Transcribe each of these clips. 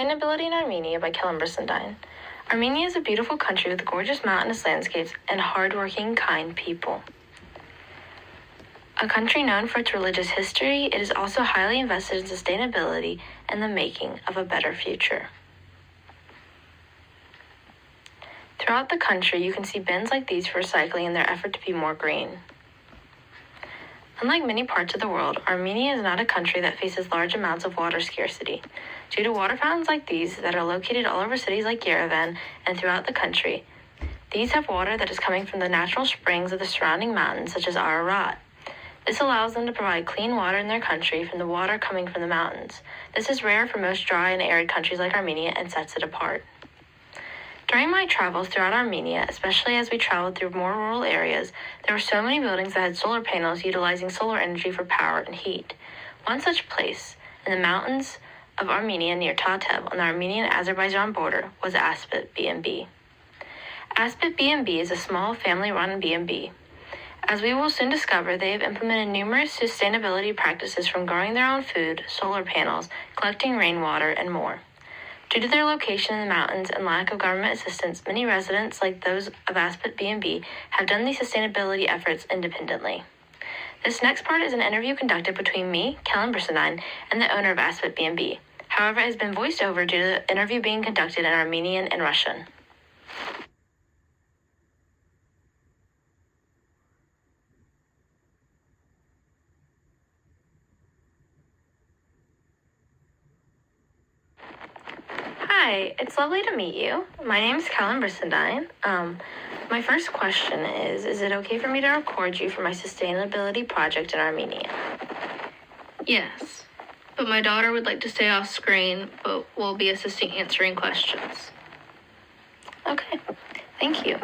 Sustainability in Armenia by Kellyn Brisendine. Armenia is a beautiful country with gorgeous mountainous landscapes and hardworking, kind people. A country known for its religious history, it is also highly invested in sustainability and the making of a better future. Throughout the country, you can see bins like these for recycling in their effort to be more green. Unlike many parts of the world, Armenia is not a country that faces large amounts of water scarcity. Due to water fountains like these that are located all over cities like Yerevan and throughout the country, these have water that is coming from the natural springs of the surrounding mountains, such as Ararat. This allows them to provide clean water in their country from the water coming from the mountains. This is rare for most dry and arid countries like Armenia and sets it apart. During my travels throughout Armenia, especially as we traveled through more rural areas, there were so many buildings that had solar panels utilizing solar energy for power and heat. One such place, in the mountains of Armenia near Tatev on the Armenian-Azerbaijan border, was Aspet B&B. Aspet B&B is a small family-run B&B. As we will soon discover, they have implemented numerous sustainability practices from growing their own food, solar panels, collecting rainwater, and more. Due to their location in the mountains and lack of government assistance, many residents, like those of Aspet B&B, have done these sustainability efforts independently. This next part is an interview conducted between me, Kellyn Brisendine, and the owner of Aspet B&B. However, it has been voiced over due to the interview being conducted in Armenian and Russian. Hi, it's lovely to meet you. My name is Kellyn Brisendine. My first question is it okay for me to record you for my sustainability project in Armenia? Yes, but my daughter would like to stay off screen, but will be assisting answering questions. Okay, thank you.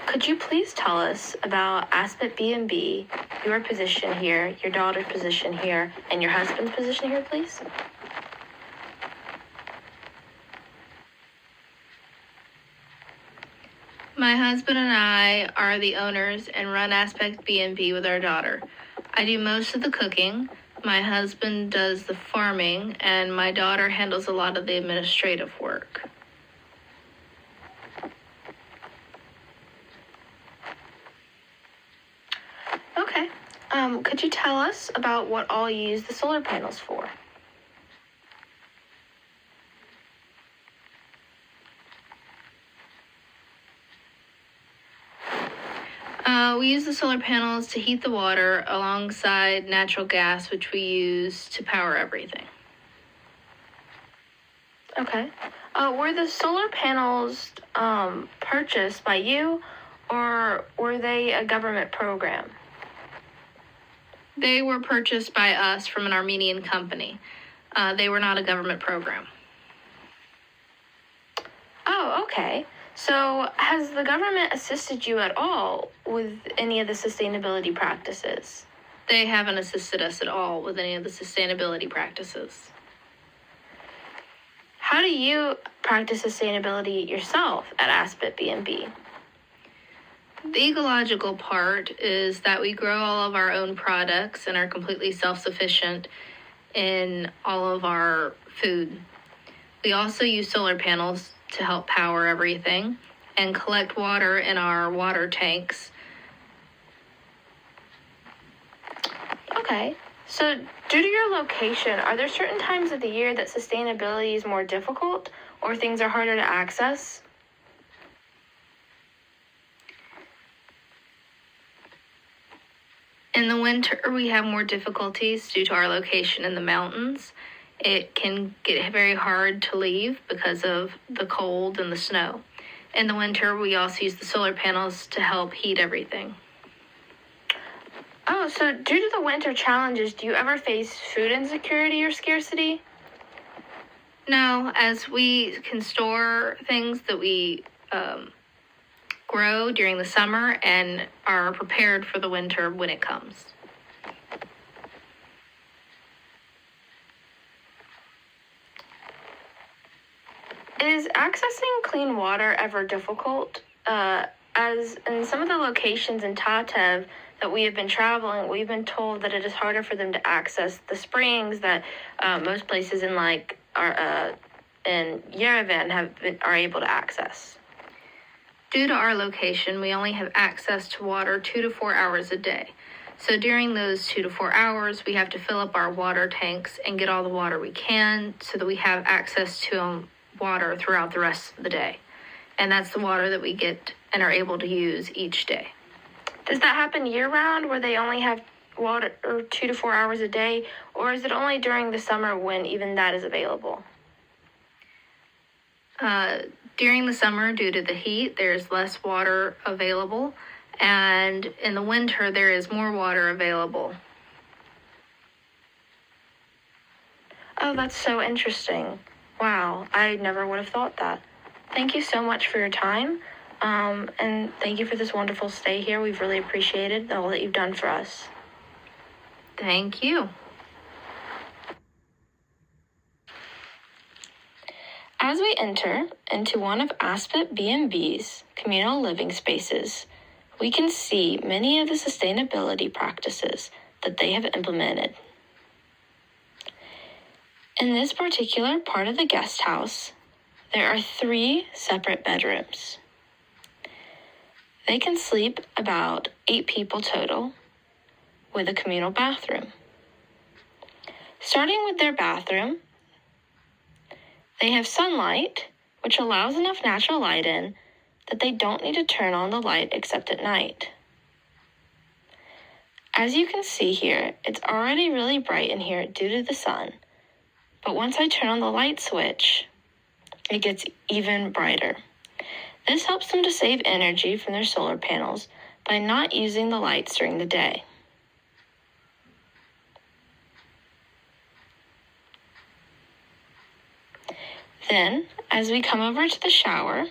Could you please tell us about Aspet B&B, your position here, your daughter's position here, and your husband's position here, please? My husband and I are the owners and run Aspect B&B with our daughter. I do most of the cooking, my husband does the farming, and my daughter handles a lot of the administrative work. Okay. Could you tell us about what all you use the solar panels for? We use the solar panels to heat the water alongside natural gas, which we use to power everything. Okay. Were the solar panels purchased by you, or were they a government program? They were purchased by us from an Armenian company. They were not a government program. Oh, okay. So has the government assisted you at all with any of the sustainability practices? They haven't assisted us at all with any of the sustainability practices. How do you practice sustainability yourself at Aspet B&B? The ecological part is that we grow all of our own products and are completely self-sufficient in all of our food. We also use solar panels to help power everything and collect water in our water tanks. Okay. So due to your location, are there certain times of the year that sustainability is more difficult or things are harder to access? In the winter, we have more difficulties due to our location in the mountains. It can get very hard to leave because of the cold and the snow. In the winter, we also use the solar panels to help heat everything. Oh, so due to the winter challenges, do you ever face food insecurity or scarcity? No, as we can store things that we grow during the summer and are prepared for the winter when it comes. Is accessing clean water ever difficult? As in some of the locations in Tatev that we have been traveling, we've been told that it is harder for them to access the springs that most places in like in Yerevan are able to access? Due to our location, we only have access to water 2 to 4 hours a day. So during those 2 to 4 hours, we have to fill up our water tanks and get all the water we can so that we have access to water throughout the rest of the day. And that's the water that we get and are able to use each day. Does that happen year-round where they only have water 2 to 4 hours a day, or is it only during the summer when even that is available? During the summer, due to the heat, there's less water available, and in the winter, there is more water available. Oh, that's so interesting. Wow, I never would have thought that. Thank you so much for your time, and thank you for this wonderful stay here. We've really appreciated all that you've done for us. Thank you. As we enter into one of Aspet B&B's communal living spaces, we can see many of the sustainability practices that they have implemented. In this particular part of the guest house, there are 3 separate bedrooms. They can sleep about 8 people total with a communal bathroom. Starting with their bathroom, they have sunlight, which allows enough natural light in that they don't need to turn on the light except at night. As you can see here, it's already really bright in here due to the sun, but once I turn on the light switch, it gets even brighter. This helps them to save energy from their solar panels by not using the lights during the day. Then, as we come over to the shower,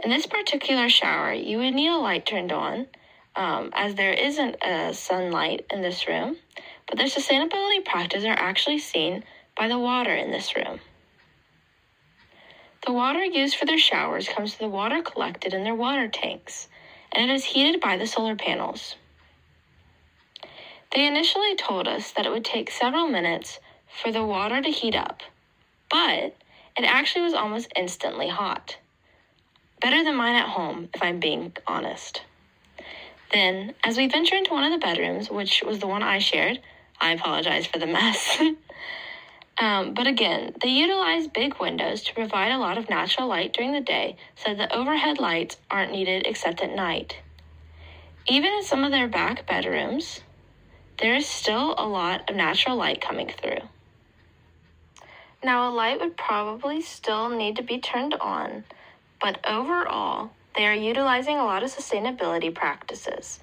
in this particular shower, you would need a light turned on, as there isn't a sunlight in this room, but their sustainability practices are actually seen by the water in this room. The water used for their showers comes from the water collected in their water tanks, and it is heated by the solar panels. They initially told us that it would take several minutes for the water to heat up, but it actually was almost instantly hot. Better than mine at home, if I'm being honest. Then, as we venture into one of the bedrooms, which was the one I shared, I apologize for the mess. But again, they utilize big windows to provide a lot of natural light during the day so that the overhead lights aren't needed except at night. Even in some of their back bedrooms, there is still a lot of natural light coming through. Now, a light would probably still need to be turned on, but overall, they are utilizing a lot of sustainability practices,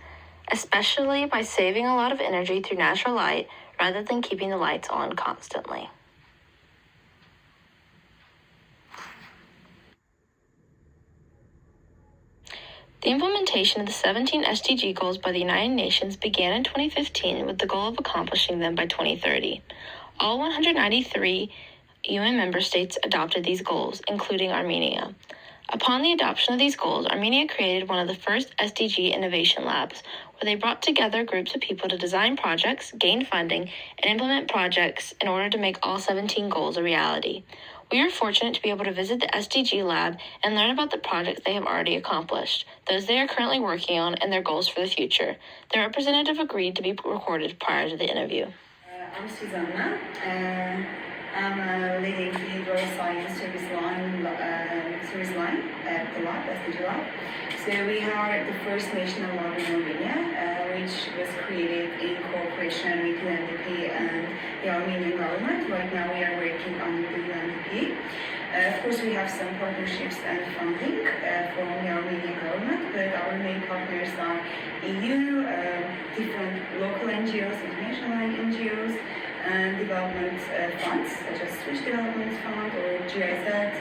especially by saving a lot of energy through natural light rather than keeping the lights on constantly. The implementation of the 17 SDG goals by the United Nations began in 2015 with the goal of accomplishing them by 2030. All 193 UN member states adopted these goals, including Armenia. Upon the adoption of these goals, Armenia created one of the first SDG innovation labs, where they brought together groups of people to design projects, gain funding, and implement projects in order to make all 17 goals a reality. We are fortunate to be able to visit the SDG lab and learn about the projects they have already accomplished, those they are currently working on, and their goals for the future. The representative agreed to be recorded prior to the interview. I'm Susanna. I'm leading the Hydro-Science service line at the lab, SDG lab. So we are the first national lab in Armenia, which was created in cooperation with UNDP and the Armenian government. Right now we are working under the UNDP. Of course, we have some partnerships and funding from the Armenian government, but our main partners are EU, different local NGOs, international NGOs, and development funds, such as Swiss Development Fund or GIZ,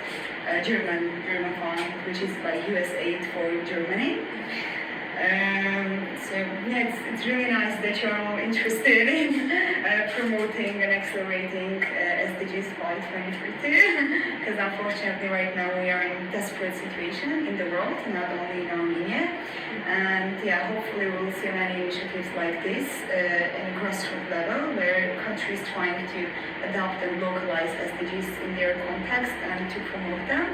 German fund, which is by US aid for Germany. So yeah, it's really nice that you're all interested in promoting and accelerating SDGs by 2030. Because unfortunately, right now we are in a desperate situation in the world, not only in Armenia. And yeah, hopefully we'll see many initiatives like this in a grassroots level, where countries trying to adopt and localize SDGs in their context and to promote them.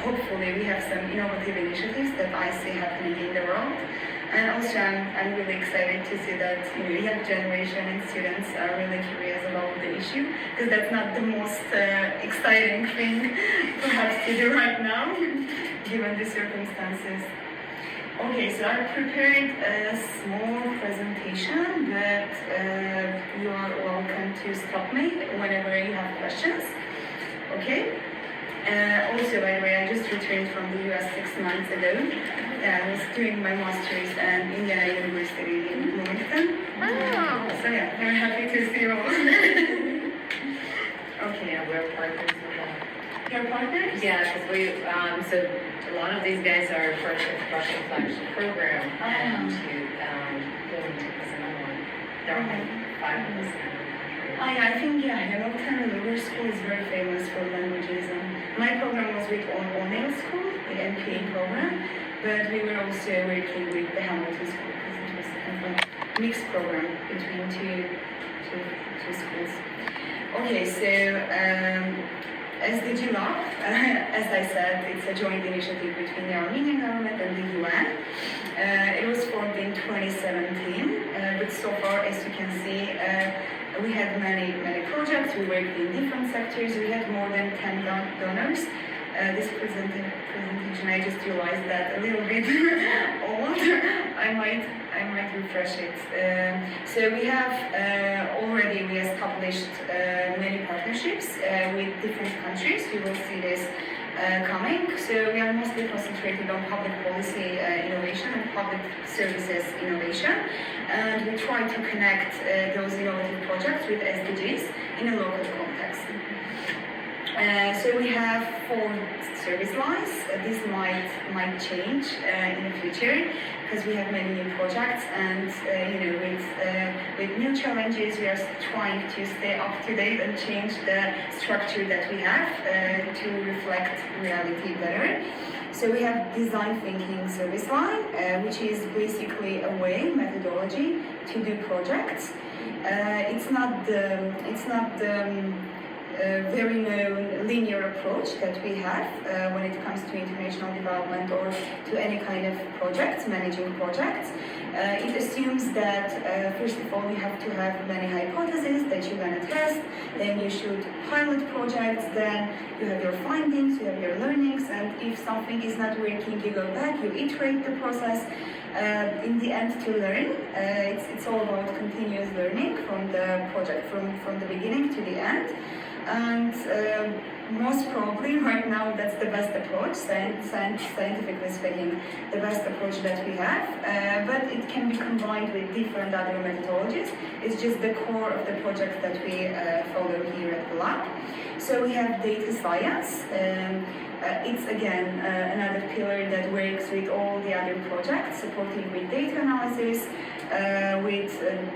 Hopefully we have some innovative initiatives that I see happening in the world. And also I'm really excited to see that young generation and students are really curious about the issue, because that's not the most exciting thing perhaps to do right now, given the circumstances. Okay, so I prepared a small presentation, but you are welcome to stop me whenever you have questions. Okay? Also, by the way, I just returned from the US 6 months ago. I was doing my master's at Indiana University in Bloomington. Oh. So yeah, I'm happy to see you all. Okay. Yeah, we're partners with that. Your partners? Yeah, because we, so a lot of these guys are first with Russian flagship program and to Bloomington is another one. There are like 5 of us in every country. I think, yeah, Hamilton River School is very famous for languages. And my program was with O'Neill School, the MPA program, but we were also working with the Hamilton School because it was kind of a mixed program between two schools. Okay, so SDG Lab, as I said, it's a joint initiative between the Armenian government and the UN. It was formed in 2017, but so far, as you can see, we had many projects. We worked in different sectors. We had more than 10 donors. This presentation, I just realized that a little bit old. I might refresh it. So we have already established many partnerships with different countries. You will see this coming. So we are mostly concentrated on public policy innovation and public services innovation. And we try to connect those innovative projects with SDGs in a local context. So we have 4 service lines. This might change in the future because we have many new projects, and with new challenges, we are trying to stay up to date and change the structure that we have to reflect reality better. So we have design thinking service line, which is basically a methodology to do projects. It's not the very known linear approach that we have when it comes to international development or to any kind of projects, managing projects. It assumes that first of all you have to have many hypotheses that you're going to test, then you should pilot projects, then you have your findings, you have your learnings, and if something is not working, you go back, you iterate the process. In the end, to learn, it's all about continuous learning from the project, from the beginning to the end. And most probably right now that's the best approach, scientifically speaking, the best approach that we have, but it can be combined with different other methodologies. It's just the core of the project that we follow here at the lab. So we have data science. It's again another pillar that works with all the other projects, supporting with data analysis, with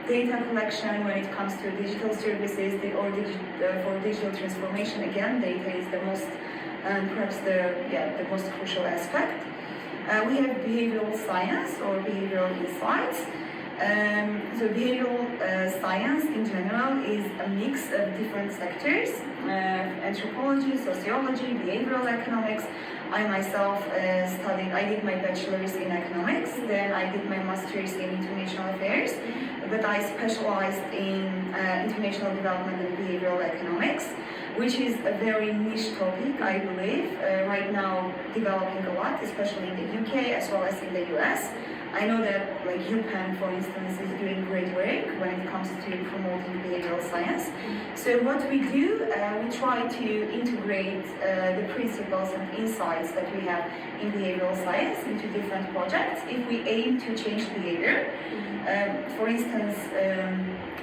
data collection when it comes to digital services for digital transformation. Again, data is the most, perhaps the most crucial aspect. We have behavioral science or behavioral insights. So behavioral science in general is a mix of different sectors, anthropology, sociology, behavioral economics. I myself I did my bachelor's in economics, then I did my master's in international affairs, but I specialized in international development and behavioral economics, which is a very niche topic, I believe, right now developing a lot, especially in the UK as well as in the US. I know that like UPenn, for instance, is doing great work when it comes to promoting behavioral science. So what we do, we try to integrate the principles and insights that we have in behavioral science into different projects if we aim to change behavior. For instance,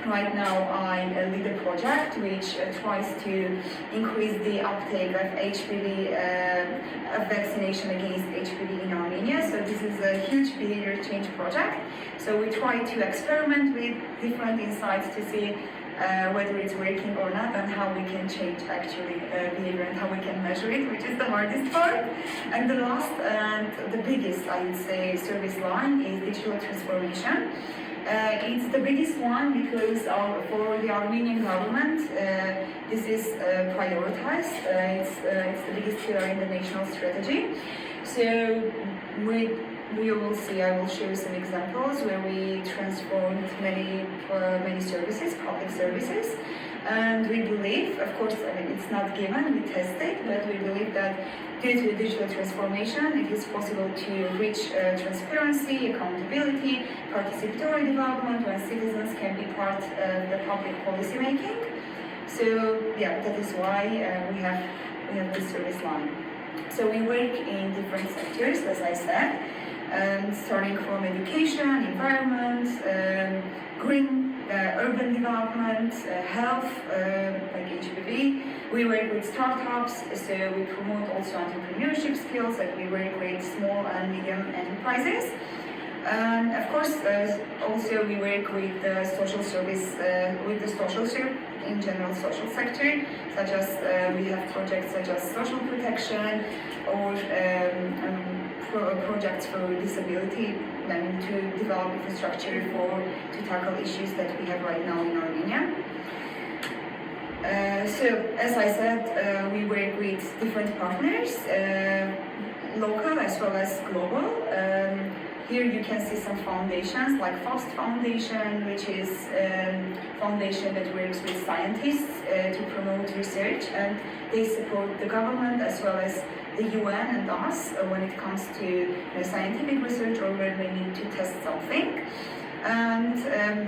right now I lead a project which tries to increase the uptake of HPV, of vaccination against HPV in Armenia. So this is a huge behavior change project. So we try to experiment with different insights to see whether it's working or not, and how we can change actually behavior and how we can measure it, which is the hardest part. And the last and the biggest, I would say, service line is digital transformation. It's the biggest one because for the Armenian government, this is prioritized. It's the biggest pillar in the national strategy. So we will see, I will show some examples where we transformed many services, public services. And we believe, of course, I mean, it's not given, we test it, but we believe that due to digital transformation, it is possible to reach transparency, accountability, participatory development when citizens can be part of the public policy making. So yeah, that is why we have this service line. So we work in different sectors, as I said, starting from education, environment, green, urban development, health, like HPV. We work with startups, so we promote also entrepreneurship skills, like we work with small and medium enterprises. And of course, also we work with the social service, in general social sector, such as we have projects such as social protection or projects for disability, and to develop infrastructure to tackle issues that we have right now in Armenia. So, as I said, we work with different partners, local as well as global. Here you can see some foundations like FOST Foundation, which is a foundation that works with scientists to promote research, and they support the government as well as the UN and us when it comes to scientific research or when we need to test something. And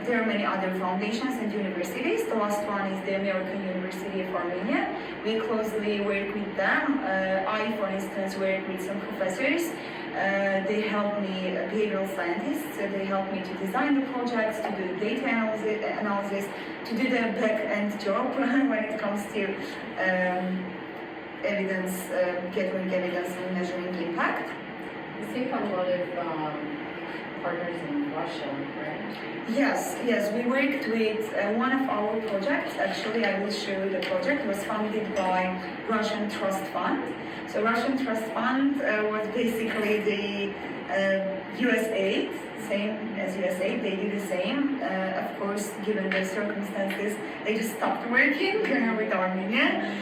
there are many other foundations and universities. The last one is the American University of Armenia. We closely work with them. I, for instance, work with some professors. They help me, behavioral scientists, so they help me to design the projects, to do data analysis, to do the back-end job when it comes to evidence, gathering evidence and measuring impact. You see a lot of partners in Russia, right? Yes, we worked with one of our projects. Actually, I will show the project. Was funded by Russian Trust Fund. So Russian Trust Fund was basically the USAID, same as USAID. They do the same. Of course, given the circumstances, they just stopped working with Armenia.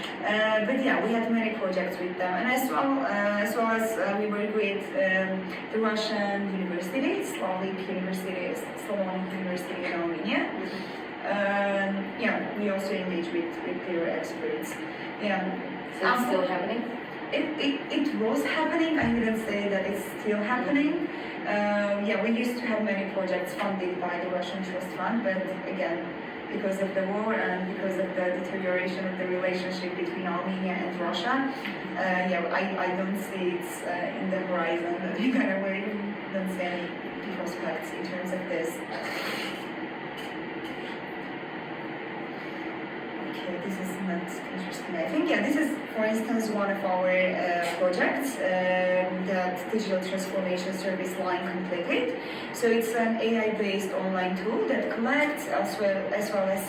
But yeah, we had many projects with them, and as well as we work with the Russian university, Slavic University, Slavonic University in Armenia. Yeah, we also engage with their experts. Yeah. So it's still happening? It was happening. I wouldn't say that it's still happening. Yeah, we used to have many projects funded by the Russian Trust Fund, but again, because of the war and because of the deterioration of the relationship between Armenia and Russia, yeah, I don't see it in the horizon that we're gonna work. Don't see any prospects in terms of this. Okay, this is not interesting. I think, yeah, this is, for instance, one of our projects that Digital Transformation Service Line completed. So it's an AI-based online tool that collects as well as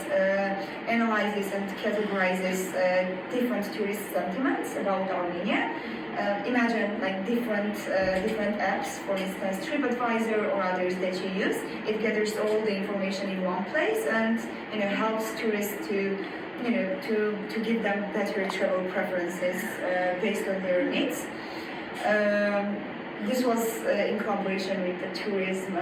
analyzes and categorizes different tourist sentiments about Armenia. Imagine like different apps, for instance, TripAdvisor or others that you use. It gathers all the information in one place and helps tourists to give them better travel preferences based on their needs. This was in collaboration with the tourism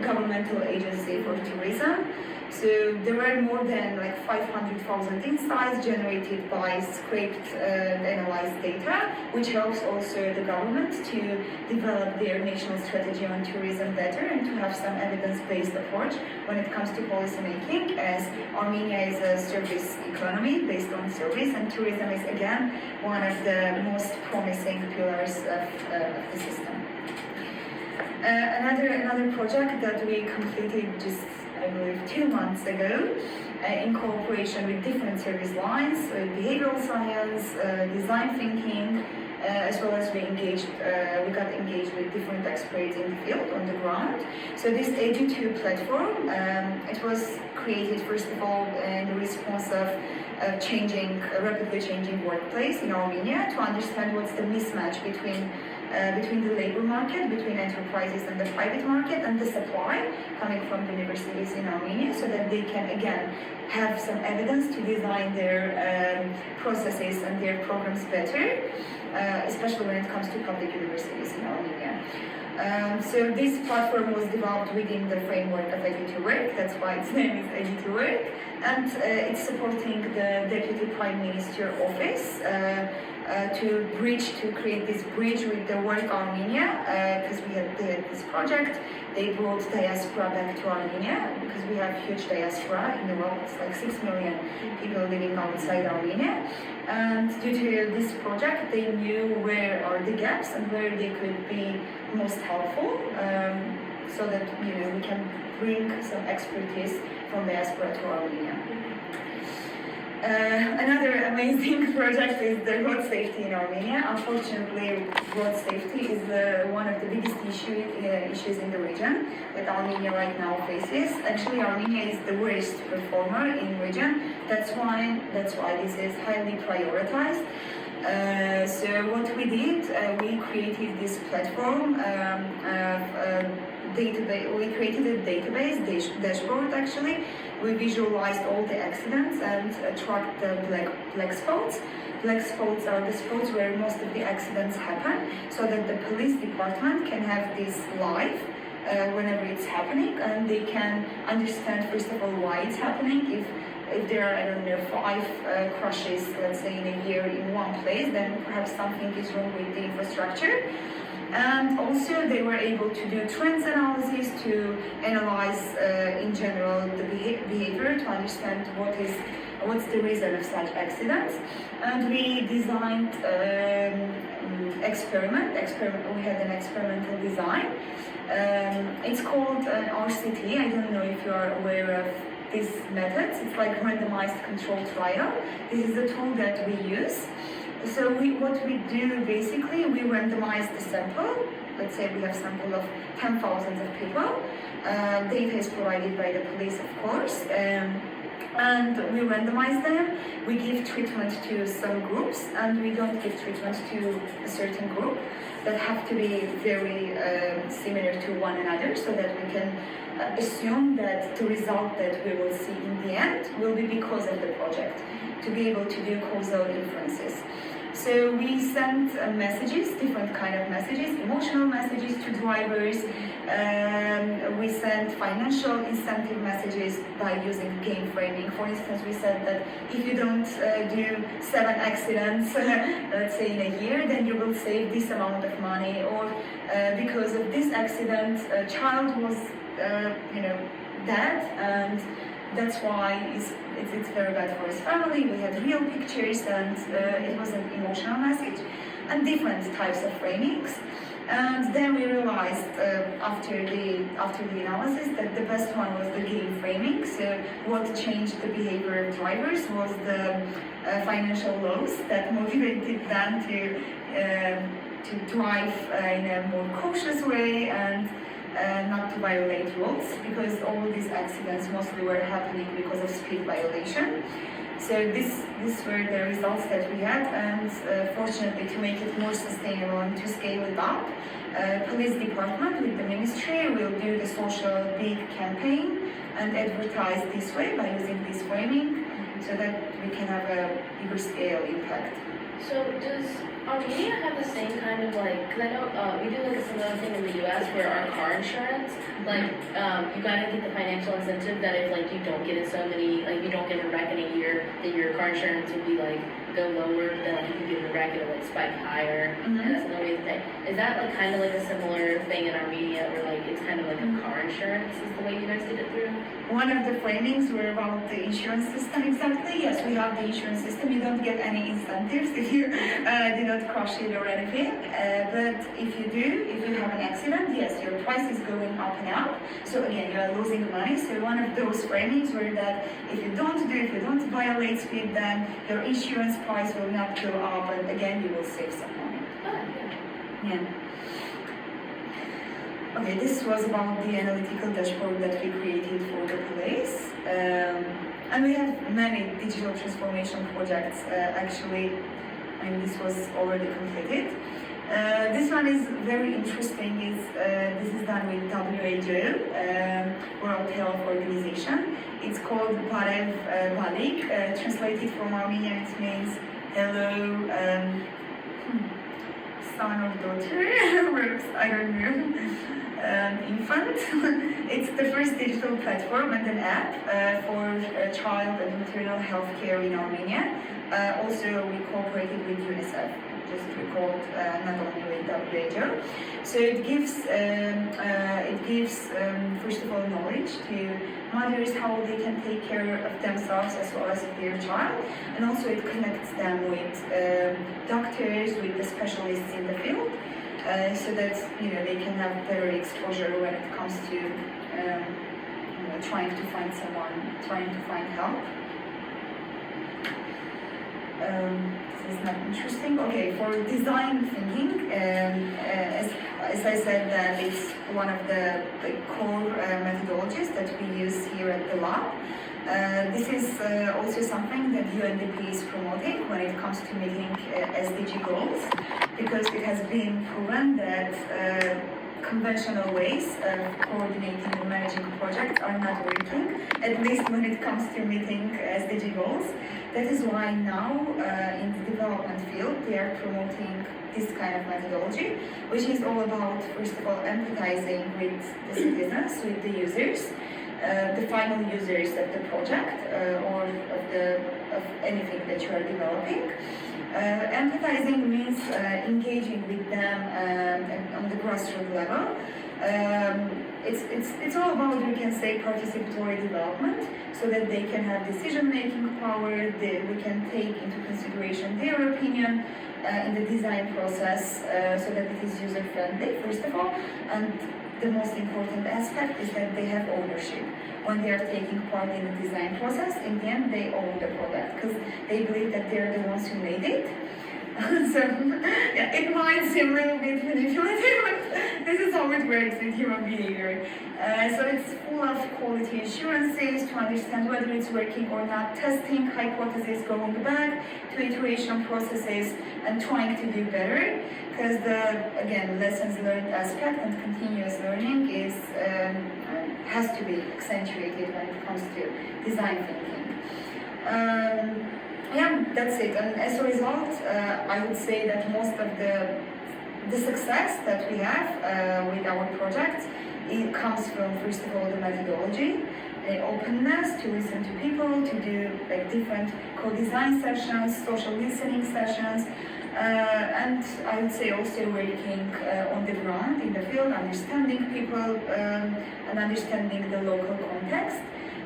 governmental agency for tourism. So there were more than like 500,000 insights generated by scraped and analyzed data, which helps also the government to develop their national strategy on tourism better and to have some evidence-based approach when it comes to policy making, as Armenia is a service economy based on service, and tourism is again one of the most promising pillars of the system. Another project that we completed just, I believe, 2 months ago, in cooperation with different service lines, behavioral science, design thinking, as well as we got engaged with different experts in the field on the ground. So this Edu2 platform, it was created first of all in the response of rapidly changing workplace in Armenia to understand what's the mismatch between the labor market, between enterprises and the private market, and the supply coming from the universities in Armenia, so that they can again have some evidence to design their processes and their programs better, especially when it comes to public universities in Armenia. So this platform was developed within the framework of Edu2Work, that's why its name is Edu2Work, and it's supporting the Deputy Prime Minister office to create this bridge with the Work Armenia, because they had this project. They brought diaspora back to Armenia because we have huge diaspora in the world. It's like 6 million people living outside Armenia. And due to this project, they knew where are the gaps and where they could be most helpful, so that we can bring some expertise from diaspora to Armenia. Another amazing project is the road safety in Armenia. Unfortunately, road safety is one of the biggest issues in the region that Armenia right now faces. Actually, Armenia is the worst performer in the region. That's why this is highly prioritized. So what we did, we created this platform. We created a database dashboard actually. We visualized all the accidents and tracked the black spots. Black spots are the spots where most of the accidents happen, so that the police department can have this live whenever it's happening, and they can understand first of all why it's happening. If there are, I don't know, 5 crashes, let's say in a year in one place, then perhaps something is wrong with the infrastructure. And also they were able to do trends analysis to analyze in general the behavior to understand what's the reason of such accidents. And we designed experiment. We had an experimental design. It's called RCT. I don't know if you are aware of these methods. It's like randomized controlled trial. This is the tool that we use. So what we do basically, we randomize the sample. Let's say we have a sample of 10,000 of people. Data is provided by the police, of course. And we randomize them. We give treatment to some groups, and we don't give treatment to a certain group that have to be very similar to one another, so that we can assume that the result that we will see in the end will be because of the project, to be able to do causal inferences. So we sent messages, different kind of messages, emotional messages to drivers. We sent financial incentive messages by using game framing. For instance, we said that if you don't do 7 accidents, let's say in a year, then you will save this amount of money. Or because of this accident, a child was, dead, and that's why it's very bad for his family. We had real pictures, and it was an emotional message, and different types of framings. And then we realized after the analysis that the best one was the game framing. So what changed the behavior of drivers was the financial loss that motivated them to drive in a more cautious way and not to violate rules, because all these accidents mostly were happening because of speed violation. So these were the results that we had, and fortunately, to make it more sustainable and to scale it up, police department with the ministry will do the social big campaign and advertise this way by using this framing. so that we can have a bigger scale impact. So does Armenia have the same kind of like, because I know we do like a similar thing in the US where our car insurance, like you gotta get the financial incentive that if like you don't get in so many, like you don't get in a wreck in a year, then your car insurance will be like go lower, but then like if you get in a wreck it'll like spike higher, and that's another way to pay. Is that like kind of like a similar thing in Armenia where like it's kind of like a car insurance is the way you guys did it through? One of the framings were about the insurance system exactly. Yes, we have the insurance system. You don't get any incentives if you do not crash it or anything. But if you have an accident, yes, your price is going up and up. So again, you are losing money. So one of those framings were that if you don't violate speed, then your insurance price will not go up, and again, you will save some money. Yeah. Okay, this was about the analytical dashboard that we created for the police. And we have many digital transformation projects. Actually, I mean, this was already completed. This one is very interesting. This is done with WHO, World Health Organization. It's called Barev Balik. Translated from Armenian, it means hello, son or daughter, I don't know. Infant. It's the first digital platform and an app for child and maternal health care in Armenia. Also, we cooperated with UNICEF, just recalled, not only with WHO. So it gives first of all knowledge to mothers how they can take care of themselves as well as their child, and also it connects them with doctors, with the specialists in the field. So that they can have better exposure when it comes to trying to find help. This is not interesting. Okay, for design thinking, as I said, that it's one of the core methodologies that we use here at the lab. This is also something that UNDP is promoting when it comes to meeting SDG goals, because it has been proven that conventional ways of coordinating and managing projects are not working, at least when it comes to meeting SDG goals. That is why now in the development field they are promoting this kind of methodology, which is all about, first of all, empathizing with the citizens, with the users, the final users of the project or of anything that you are developing. Empathizing means engaging with them on the grassroots level. It's all about, we can say, participatory development, so that they can have decision-making power, we can take into consideration their opinion in the design process, so that it is user-friendly, first of all, and the most important aspect is that they have ownership. When they are taking part in the design process, in the end they own the product, because they believe that they're the ones who made it. So yeah, it might seem a little bit manipulative, but this is how it works in human behavior. So it's full of quality assurances to understand whether it's working or not, testing hypotheses, going back to iteration processes and trying to do better, because again, lessons learned aspect and continuous learning has to be accentuated when it comes to design thinking. Yeah, that's it. And as a result, I would say that most of the success that we have with our project, it comes from, first of all, the methodology, openness to listen to people, to do different co-design sessions, social listening sessions, and I would say also working on the ground in the field, understanding people and understanding the local context.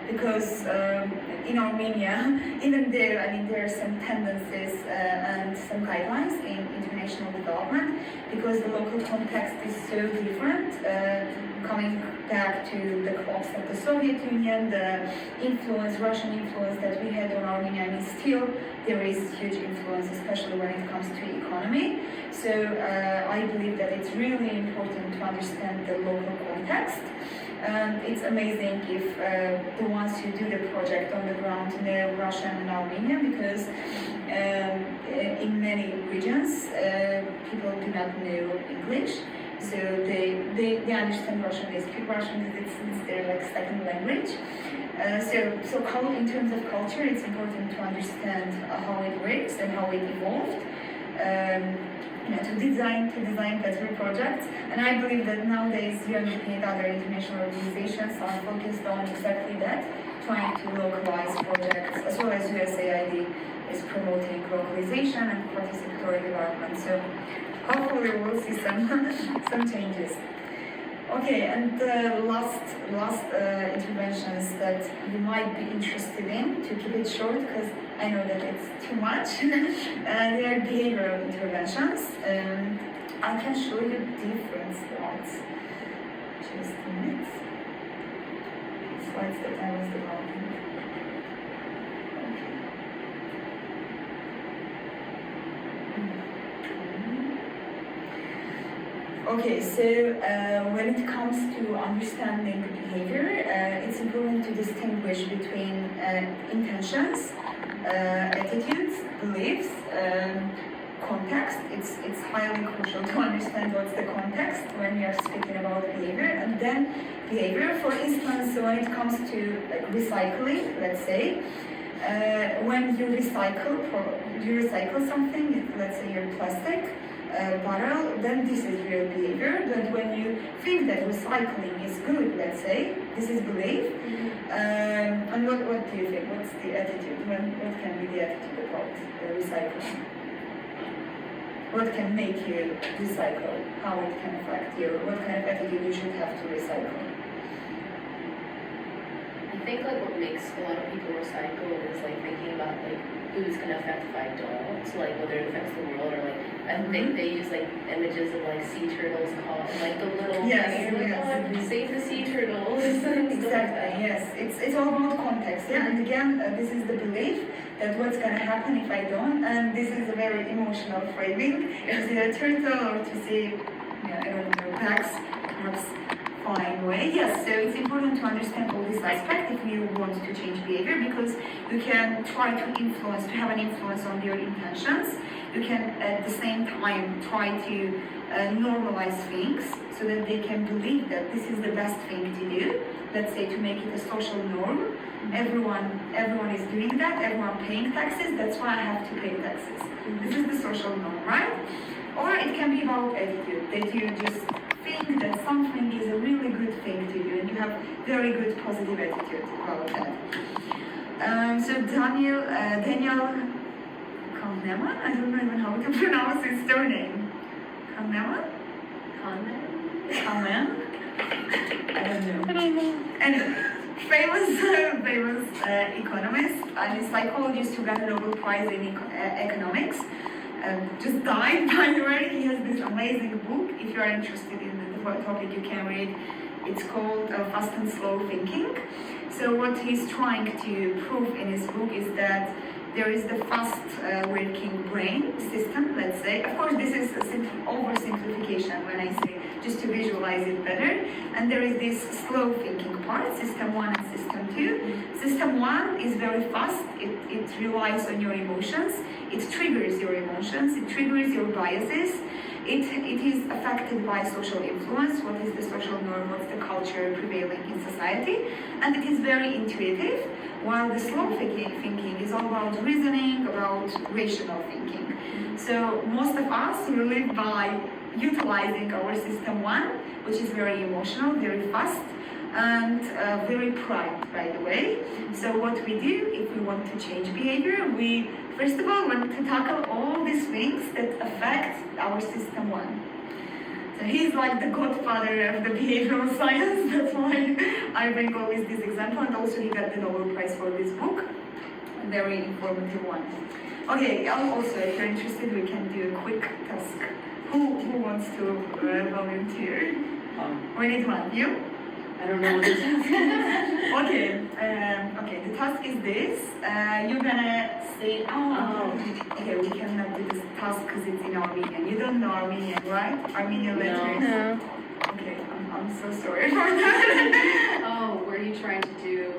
Because in Armenia, even there, there are some tendencies and some guidelines in international development, because the local context is so different. Coming back to the collapse of the Soviet Union, the Russian influence that we had on Armenia, still there is huge influence, especially when it comes to economy. So I believe that it's really important to understand the local context. It's amazing if the ones who do the project on the ground know Russian and Armenian, because in many regions people do not know English, so they understand Russian. They speak Russian because it's their second language. In terms of culture, it's important to understand how it works and how it evolved. To design better projects. And I believe that nowadays UNDP and other international organizations are focused on exactly that, trying to localize projects, as well as USAID is promoting localization and participatory development. So hopefully we'll see some changes. Okay, and the last interventions that you might be interested in, to keep it short because I know that it's too much. They are behavioral interventions. I can show you different slides. Just a minute. Slides that I was developing. Okay, so when it comes to understanding behavior, it's important to distinguish between intentions, attitudes, beliefs, context. It's highly crucial to understand what's the context when we are speaking about behavior. And then behavior, for instance, when it comes to recycling, let's say, when you recycle something, let's say your plastic bottle, then this is real behavior. But when you think that recycling is good, let's say, this is belief. And what do you think? What's the attitude? What can be the attitude about recycling? What can make you recycle? How it can affect you? What kind of attitude you should have to recycle? I think what makes a lot of people recycle is thinking about who's gonna affect 5 dogs, whether it affects the world or I think they use images of sea turtles caught and the little save the sea turtles. Exactly, yes. It's all about context, yeah. And again, this is the belief that what's gonna happen if I don't, and this is a very emotional framing. To see a turtle or to see, I don't know, ducks, perhaps flying away. Yes, so it's important to understand all this aspect if you want to change behavior, because you can try to have an influence on their intentions. You can at the same time try to normalize things so that they can believe that this is the best thing to do. Let's say to make it a social norm. Everyone is doing that, everyone paying taxes, that's why I have to pay taxes. This is the social norm, right? Or it can be about attitude, that you just think that something is a really good thing to do and you have very good positive attitude about that. So Daniel Kahneman, I don't know even how to pronounce his surname. Kahneman? Kahneman? I don't know. Anyway, famous economist and psychologist who got a Nobel Prize in economics. Just died, by the way. He has this amazing book. If you are interested in the topic, you can read. It's called Fast and Slow Thinking. So what he's trying to prove in his book is that there is the fast working brain system, let's say. Of course, this is a oversimplification when I say just to visualize it better. And there is this slow thinking part, system 1 and system 2. System 1 is very fast. It relies on your emotions. It triggers your emotions. It triggers your biases. It is affected by social influence. What is the social norm? What's the culture prevailing in society? And it is very intuitive, while the slow thinking is all about reasoning, about rational thinking. So most of us, we live by utilizing our system 1, which is very emotional, very fast, and very primed, by the way. So what we do, if we want to change behavior, we first of all want to tackle all these things that affect our system 1. So he's like the godfather of the behavioral science. That's why I bring always this example. And also he got the Nobel Prize for this book. A very informative one. Okay, also if you're interested, we can do a quick task. Who wants to volunteer? We need one. You? I don't know what this is. Okay, the task is this. You're gonna say, okay, we cannot do this task because it's in Armenian. You don't know Armenian, right? Armenian letters? No. Okay, I'm so sorry for that. Oh, were you trying to do?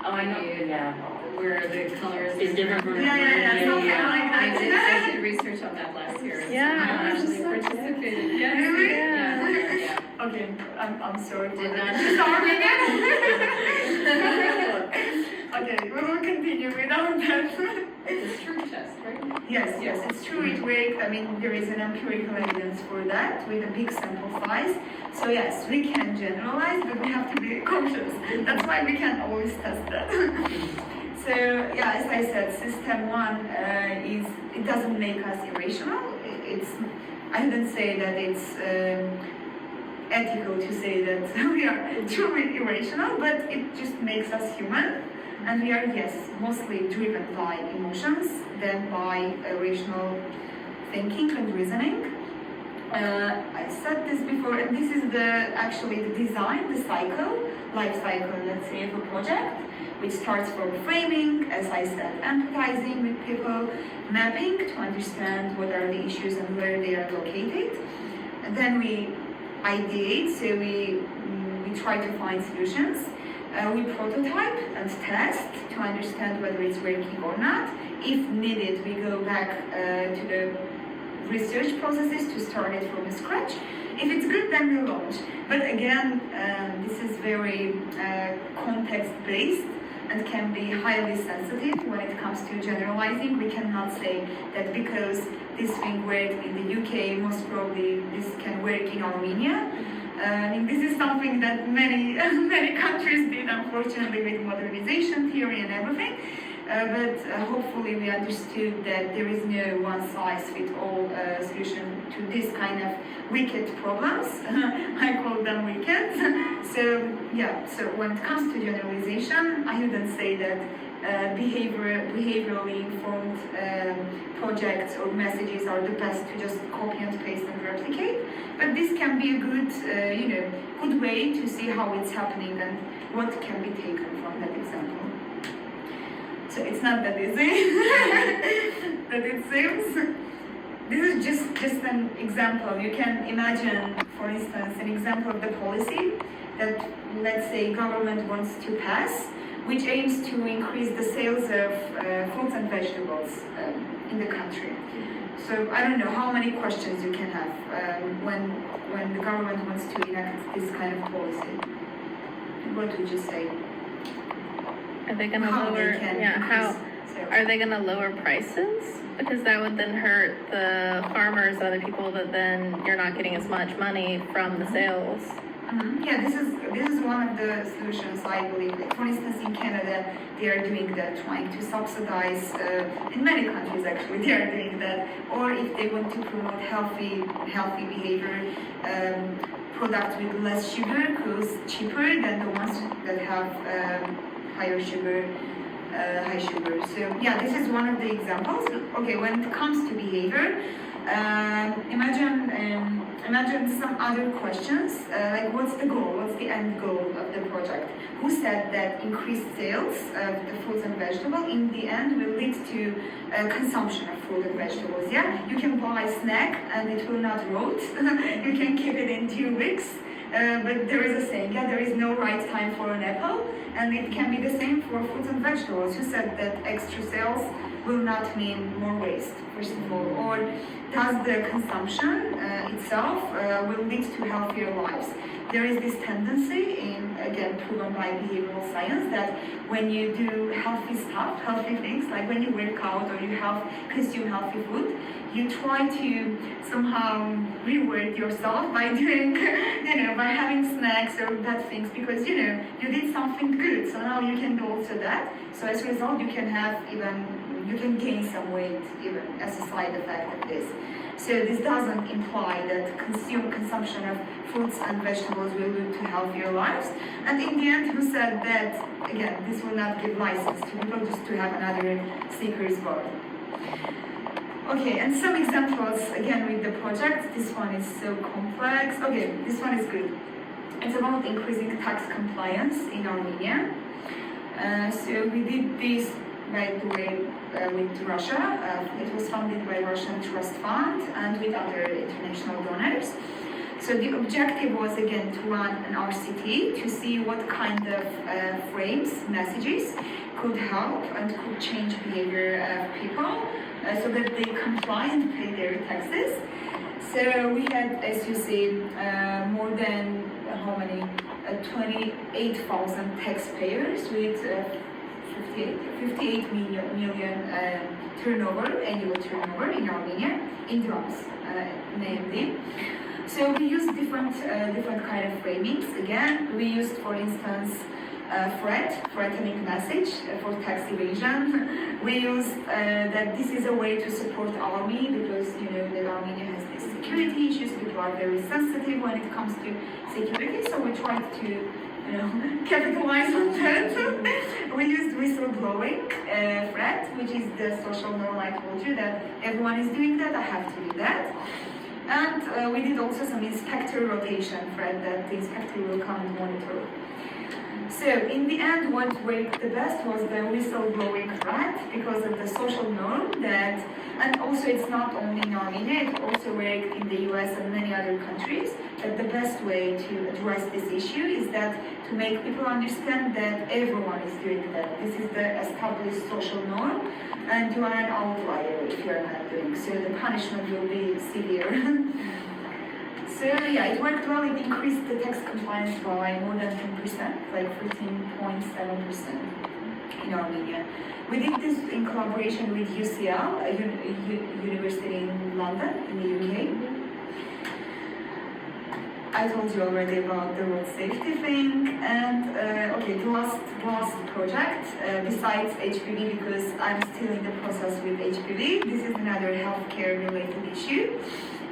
Oh, I know. Yeah. Where the colors Is different from Yeah. Something like I that. did research on that last year. Yeah. I actually participated. Yes. Really? Yeah. Okay, I'm sorry. Did not. Just Armenian. Okay, we will continue without that. It's a true test, right? Yes, it's true. It works. I mean, there is an empirical evidence for that with a big sample size. So yes, we can generalize, but we have to be cautious. That's why we can't always test that. So yeah, as I said, system one it doesn't make us irrational. I wouldn't say that it's ethical to say that we are truly irrational, but it just makes us human. And we are, yes, mostly driven by emotions than by rational thinking and reasoning. I said this before, and this is actually the design, the life cycle, let's say, of a project, which starts from framing, as I said, empathizing with people, mapping to understand what are the issues and where they are located. And then we ideate, so we try to find solutions. We prototype and test to understand whether it's working or not. If needed, we go back to the research processes to start it from scratch. If it's good, then we launch. But again, this is very context-based and can be highly sensitive when it comes to generalizing. We cannot say that because this thing worked in the UK, most probably this can work in Armenia. This is something that many countries did, unfortunately, with modernization theory and everything. But hopefully we understood that there is no one-size-fits-all solution to this kind of wicked problems. I call them wicked. So when it comes to generalization, I wouldn't say that behaviorally informed projects or messages are the best to just copy and paste and replicate. But this can be a good way to see how it's happening and what can be taken from that example. So it's not that easy that it seems. This is just an example. You can imagine, for instance, an example of the policy that, let's say, government wants to pass, which aims to increase the sales of fruits and vegetables in the country. So I don't know how many questions you can have when the government wants to enact this kind of policy. What would you say? Are they going to lower? Are they going to lower prices? Because that would then hurt the farmers, other people that then you're not getting as much money from the sales. Mm-hmm. Yeah, this is one of the solutions, I believe. For instance, in Canada, they are doing that, trying to subsidize. In many countries, actually, they are doing that. Or if they want to promote healthy behavior, products with less sugar, because cheaper than the ones that have high sugar. So yeah, this is one of the examples. Okay, when it comes to behavior, imagine some other questions, like what's the goal, what's the end goal of the project? Who said that increased sales of the fruits and vegetables in the end will lead to consumption of fruit and vegetables? Yeah, you can buy a snack and it will not rot. You can keep it in 2 weeks. But there is a saying, there is no right time for an apple, and it can be the same for fruits and vegetables. You said that extra sales will not mean more waste, first of all, or does the consumption itself will lead to healthier lives? There is this tendency, again proven by behavioral science, that when you do healthy stuff, healthy things, like when you work out or you consume healthy food, you try to somehow reward yourself by doing, by having snacks or bad things, because you did something good, so now you can do also that. So as a result, you can gain some weight even as a side effect of this. So this doesn't imply that consumption of fruits and vegetables will lead to healthier lives. And in the end, who said that, again, this will not give license to people just to have another seeker's vote. Okay, and some examples, again, with the project. This one is so complex. Okay, this one is good. It's about increasing tax compliance in Armenia. So we did this, by the way, with Russia. It was funded by Russian Trust Fund and with other international donors. So the objective was, again, to run an RCT to see what kind of frames, messages could help and could change behavior of people so that they comply and pay their taxes. So we had, as you see, more than 28,000 taxpayers with 58 million annual turnover in Armenia, in drums, namely. So we use different kind of framings. Again, we used, for instance, threatening message for tax evasion. We used that this is a way to support army because you know that Armenia has these security issues. People are very sensitive when it comes to security, so we tried to capitalize on that. We used whistleblowing threat, which is the social norm I told you that everyone is doing that, I have to do that. And we did also some inspector rotation threat that the inspector will come and monitor. So in the end, what worked the best was the whistleblowing threat because of the social norm that, and also it's not only in Armenia, it also worked in the US and many other countries, that the best way to address this issue is that to make people understand that everyone is doing that. This is the established social norm and you are an outlier if you are not doing so. The punishment will be severe. So yeah, it worked well. It increased the tax compliance by more than 10%, like 13.7% in Armenia. We did this in collaboration with UCL, a university in London, in the UK. I told you already about the road safety thing, and okay, the last project besides HPV, because I'm still in the process with HPV. This is another healthcare related issue.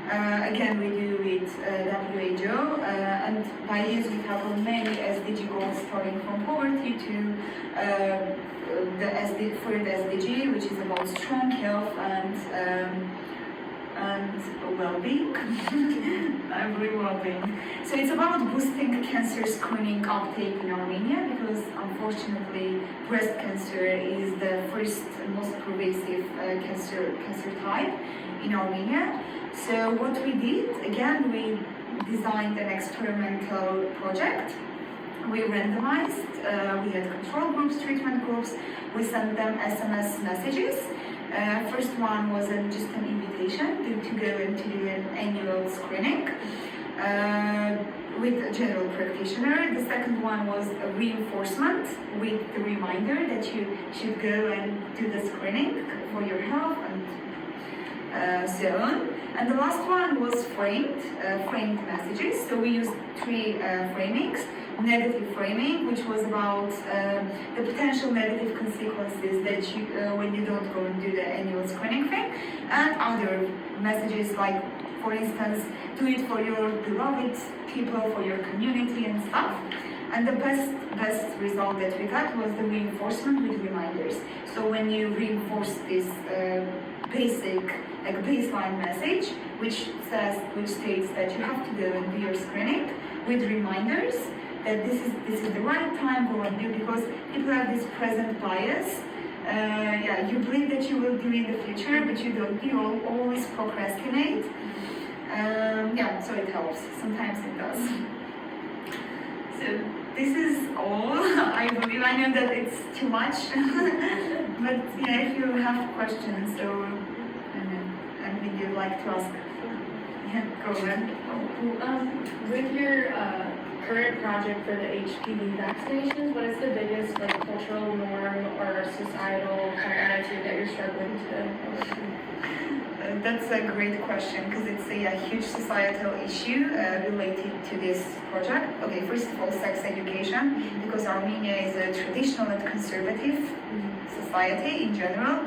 Again, we do with WHO, and by this we cover many SDG goals, starting from poverty to the third SDG, which is about strong health and well-being. I believe well-being. So it's about boosting cancer screening uptake in Armenia because unfortunately breast cancer is the first most pervasive cancer type in Armenia. So what we did, again, we designed an experimental project. We randomized, we had control groups, treatment groups, we sent them SMS messages. First one was just an invitation to go and to do an annual screening with a general practitioner. The second one was a reinforcement with the reminder that you should go and do the screening for your health and so on. And the last one was framed messages. So we used three framings. Negative framing, which was about the potential negative consequences that you, when you don't go and do the annual screening thing, and other messages like, for instance, do it for your beloved people, for your community and stuff. And the best result that we got was the reinforcement with reminders. So when you reinforce this basic, like baseline message, which states that you have to go and do your screening with reminders, that this is the right time, go and do, because people have this present bias. You believe that you will do in the future, but you don't. You always procrastinate. So it helps. Sometimes it does. So this is all. I believe. I know that it's too much, but if you have questions, so and would you like to ask? Go ahead. With your current project for the HPV vaccinations, what is the biggest cultural norm or societal kind of attitude that you're struggling to overcome? That's a great question because it's a huge societal issue related to this project. Okay, first of all, sex education, because Armenia is a traditional and conservative society in general.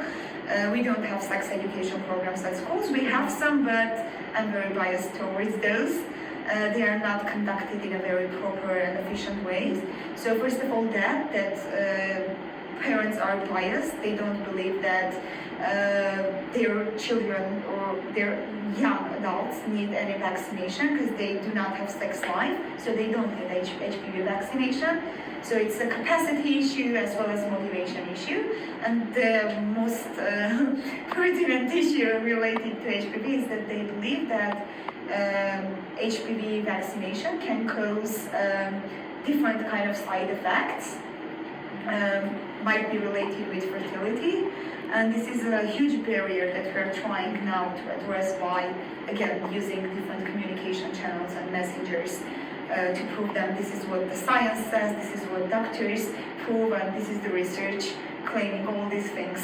We don't have sex education programs at schools. We have some, but I'm very biased towards those. They are not conducted in a very proper and efficient ways. So first of all, that parents are biased. They don't believe that their children or their young adults need any vaccination because they do not have sex life, so they don't get HPV vaccination. So it's a capacity issue as well as motivation issue. And the most pertinent issue related to HPV is that they believe that HPV vaccination can cause different kind of side effects, might be related with fertility. And this is a huge barrier that we're trying now to address by, again, using different communication channels and messengers. to prove them this is what the science says, this is what doctors prove, and this is the research claiming all these things.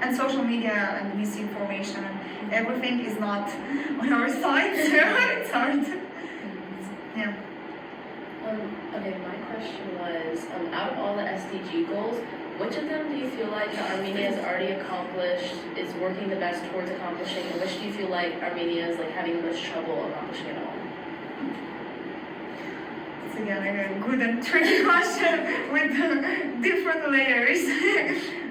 And social media and misinformation and everything is not on our side, so it's hard. Yeah. Okay, my question was, out of all the SDG goals, which of them do you feel like that Armenia has already accomplished, is working the best towards accomplishing, and which do you feel like Armenia is like having the most trouble accomplishing at all? It's again a good and tricky question with different layers.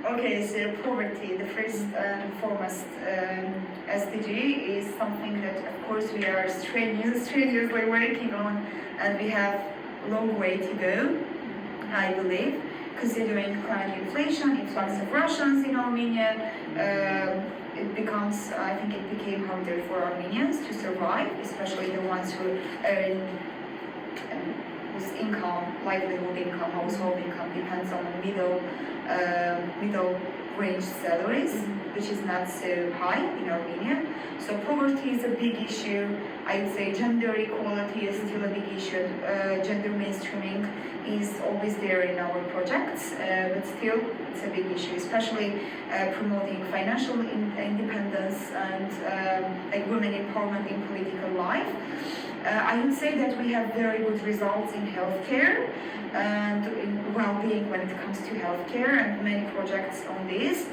Okay, so poverty, the first and foremost SDG is something that of course we are strenuously working on, and we have a long way to go, I believe, considering current inflation, influx of Russians in Armenia. It becomes, I think it became harder for Armenians to survive, especially the ones who earn whose income, livelihood income, household income depends on middle range salaries, which is not so high in Armenia. So poverty is a big issue. I would say gender equality is still a big issue. Gender mainstreaming is always there in our projects, but still it's a big issue, especially promoting financial independence and like women empowerment in political life. I would say that we have very good results in healthcare and in well-being when it comes to healthcare, and many projects on this.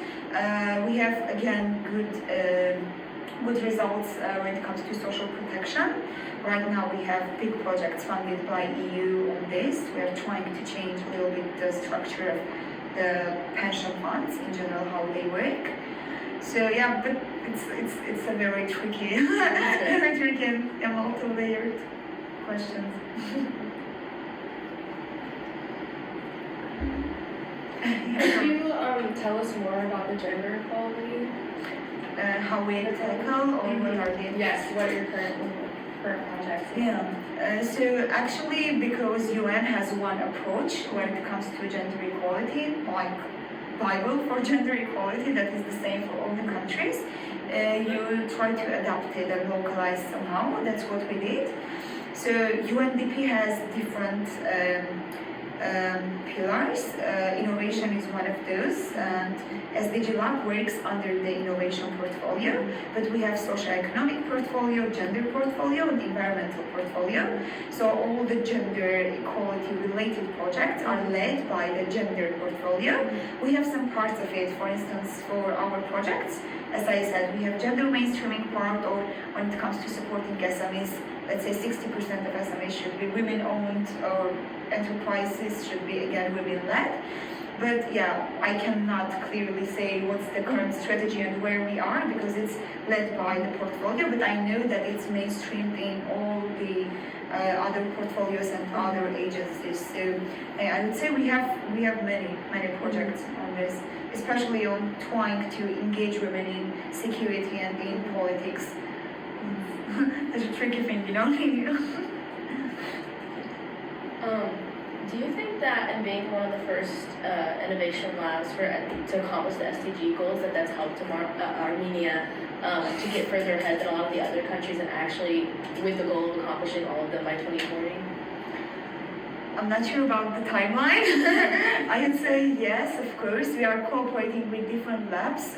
We have again good results when it comes to social protection. Right now we have big projects funded by EU on this. We are trying to change a little bit the structure of the pension funds in general, how they work. So yeah, but it's a very tricky, very tricky and multi-layered question. Could you tell us more about the gender equality? How we tackle or what are the Yes, what your current projects? Yeah. So actually, because UN has one approach when it comes to gender equality, like Bible for gender equality, that is the same for all the countries. You try to adapt it and localize somehow. That's what we did. So UNDP has different pillars. Innovation is one of those, and SDG Lab works under the innovation portfolio, but we have socio-economic portfolio, gender portfolio, and environmental portfolio. So all the gender equality related projects are led by the gender portfolio. We have some parts of it, for instance, for our projects. As I said, we have gender mainstreaming part, or when it comes to supporting SMEs, let's say 60% of SMEs should be women-owned, or enterprises should be, again, women-led. But yeah, I cannot clearly say what's the current strategy and where we are, because it's led by the portfolio, but I know that it's mainstreamed in all the other portfolios and other agencies. So I would say we have many projects on this, especially on trying to engage women in security and in politics. That's a tricky thing, you know? Do you think that in being one of the first innovation labs to accomplish the SDG goals, that's helped Armenia to get further ahead than a lot of the other countries, and actually with the goal of accomplishing all of them by 2040? I'm not sure about the timeline. I would say yes, of course. We are cooperating with different labs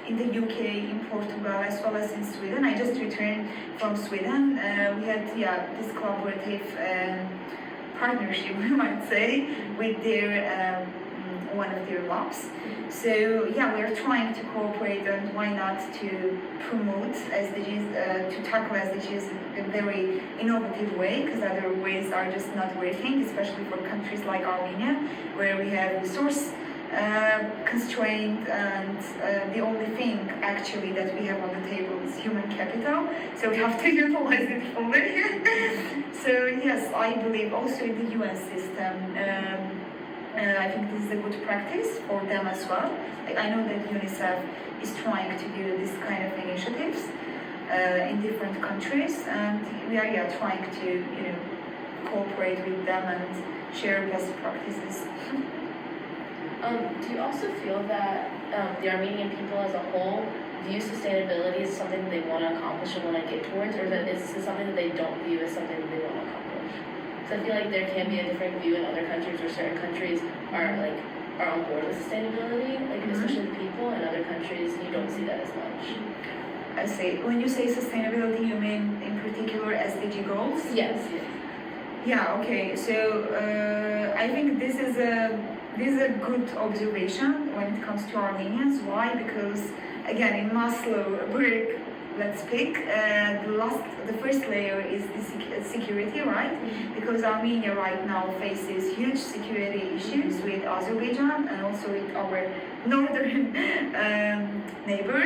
in the UK, in Portugal, as well as in Sweden. I just returned from Sweden. We had this collaborative partnership, we might say, with their one of their labs. So yeah, we are trying to cooperate, and why not to promote SDGs, to tackle SDGs in a very innovative way, because other ways are just not working, especially for countries like Armenia, where we have resource constraint, and the only thing actually that we have on the table is human capital, so we have to utilize it fully. So yes, I believe also in the UN system, I think this is a good practice for them as well. Like, I know that UNICEF is trying to do this kind of initiatives in different countries, and we are trying to cooperate with them and share best practices. Do you also feel that the Armenian people as a whole view sustainability as something they want want to accomplish and want to get towards, or that it's something that they don't view as something that they want to accomplish? So I feel like there can be a different view in other countries where certain countries are on board with sustainability, especially the people, and other countries you don't see that as much. I see. When you say sustainability, you mean in particular SDG goals? Yes. Yeah. Okay. So I think this is a good observation when it comes to Armenians. Why? Because again, in Maslow work, let's pick the first layer is the security, right? Because Armenia right now faces huge security issues with Azerbaijan and also with our northern neighbor,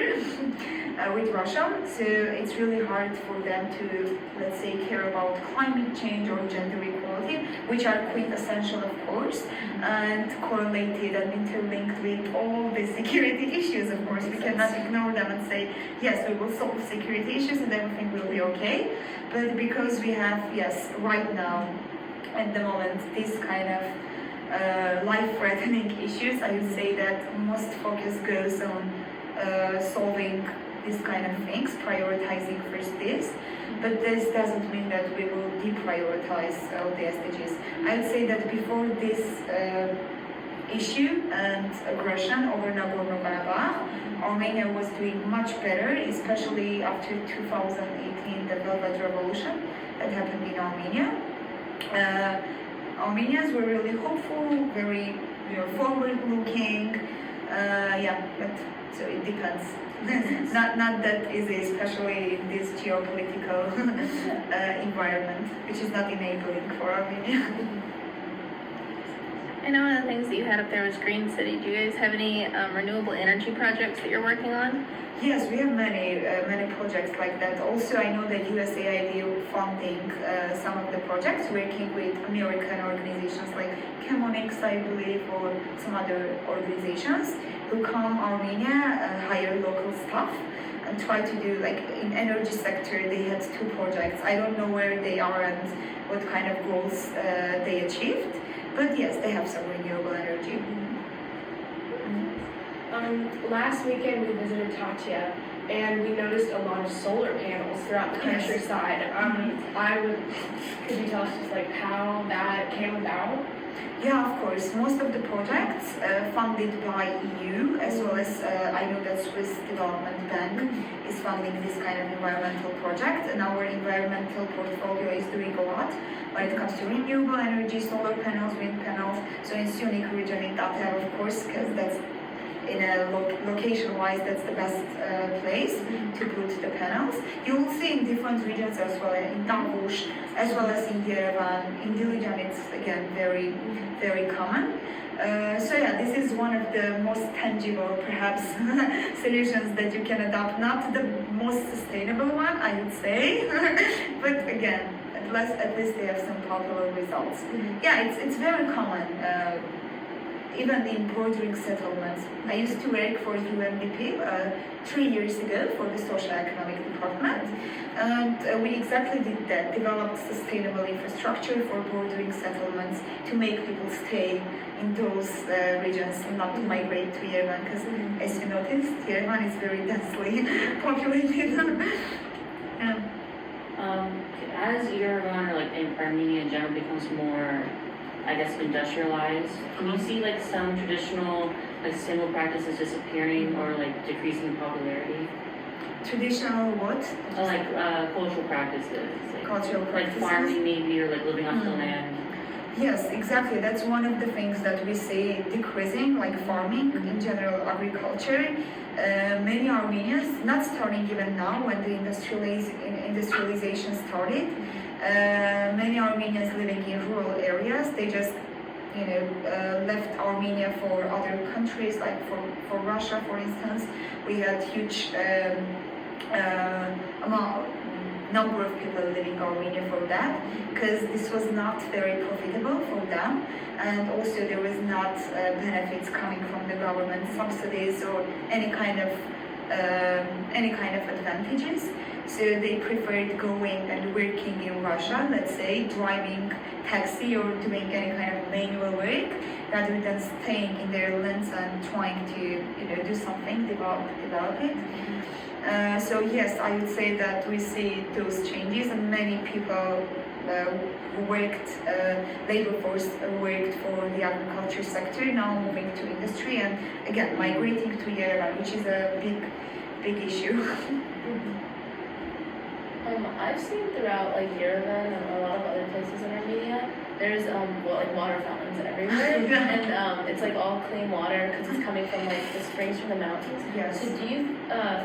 with Russia. So it's really hard for them to, let's say, care about climate change or gender equality, which are quintessential, of course, and correlated and interlinked with all the security issues. Of course, we cannot ignore them and say, yes, we will solve security issues and everything will be okay. But because we have, yes, right now, at the moment, this kind of life-threatening issues, I would say that most focus goes on solving these kind of things, prioritizing first this. But this doesn't mean that we will deprioritize all the SDGs. I would say that before this issue and aggression over Nagorno-Karabakh, Armenia was doing much better, especially after 2018, the Velvet Revolution that happened in Armenia. Armenians were really hopeful, very forward-looking. But so it depends. not that easy, especially in this geopolitical environment, which is not enabling for Armenia. I know one of the things that you had up there was Green City. Do you guys have any renewable energy projects that you're working on? Yes, we have many projects like that. Also, I know that USAID funding some of the projects, working with American organizations like Chemonics, I believe, or some other organizations who come Armenia, hire local staff, and try to do, like in energy sector, they had 2 projects. I don't know where they are and what kind of goals they achieved, but yes, they have some renewable energy. Last weekend we visited Tatya and we noticed a lot of solar panels throughout the countryside. Could you tell us just like how that came about? Yeah, of course. Most of the projects funded by EU, as well as I know that Swiss Development Bank is funding this kind of environmental project, and our environmental portfolio is doing a lot when it comes to renewable energy, solar panels, wind panels. So in Sunik region in Tatya, of course, because that's in a location-wise, that's the best place to put the panels. You will see in different regions as well, in Davos, as well as in Yerevan. In Dilijan, it's again very, very common. So yeah, this is one of the most tangible, perhaps, solutions that you can adopt. Not the most sustainable one, I would say, but again, at least they have some popular results. Yeah, it's very common. Even in bordering settlements. I used to work for UNDP 3 years ago for the social economic department, and we exactly did that, developed sustainable infrastructure for bordering settlements to make people stay in those regions and not to migrate to Yerevan, because as you noticed, Yerevan is very densely populated. As Yerevan, or like in Armenia in general, becomes more, I guess, industrialized, can you see like some traditional like sustainable practices disappearing or like decreasing in popularity? Traditional what? Like cultural practices. Cultural practices. Like farming maybe, or like living off the land. Yes, exactly. That's one of the things that we see decreasing, like farming in general, agriculture. Many Armenians, not starting even now when the industrialization started, many Armenians living in rural areas, they just left Armenia for other countries, like for Russia, for instance. We had huge number of people leaving Armenia for that, because this was not very profitable for them, and also there was not benefits coming from the government, subsidies or any kind of advantages. So they preferred going and working in Russia, let's say, driving taxi or doing any kind of manual work, rather than staying in their lands and trying to do something, develop it. So yes, I would say that we see those changes, and many people who worked, labor force worked for the agriculture sector, now moving to industry, and again migrating to Yerevan, which is a big issue. I've seen throughout like Yerevan and a lot of other places in Armenia, there's like water fountains everywhere, and it's like all clean water because it's coming from like the springs from the mountains. Yes. So do you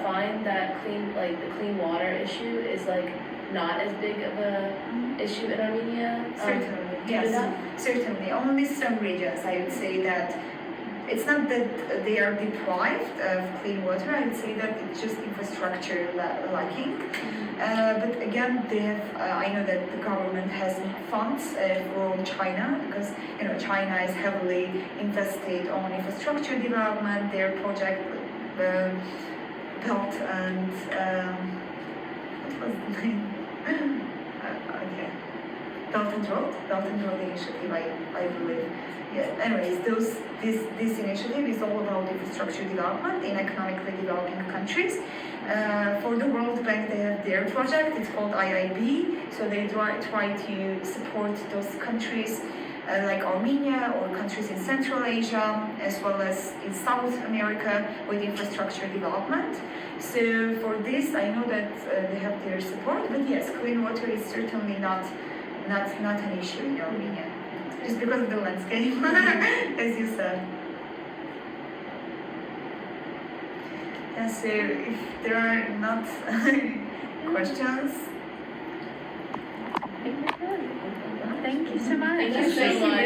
find that the clean water issue is like not as big of a issue in Armenia? Certainly, due to that? yes, certainly. Only some regions, I would say that it's not that they are deprived of clean water. I would say that it's just infrastructure lacking. But again, they have. I know that the government has funds for China because China is heavily invested on infrastructure development. Their project Belt and what was the name? Okay. Belt and Road Initiative, I believe. Yeah. Anyways, this initiative is all about infrastructure development in economically developing countries. For the World Bank, they have their project. It's called IIB. So they try to support those countries like Armenia or countries in Central Asia, as well as in South America with infrastructure development. So for this, I know that they have their support. But yes, clean water is certainly not an issue in Armenia, just because of the landscape, as you said. Yeah, so if there are not questions, Thank you so much. Thank you so much.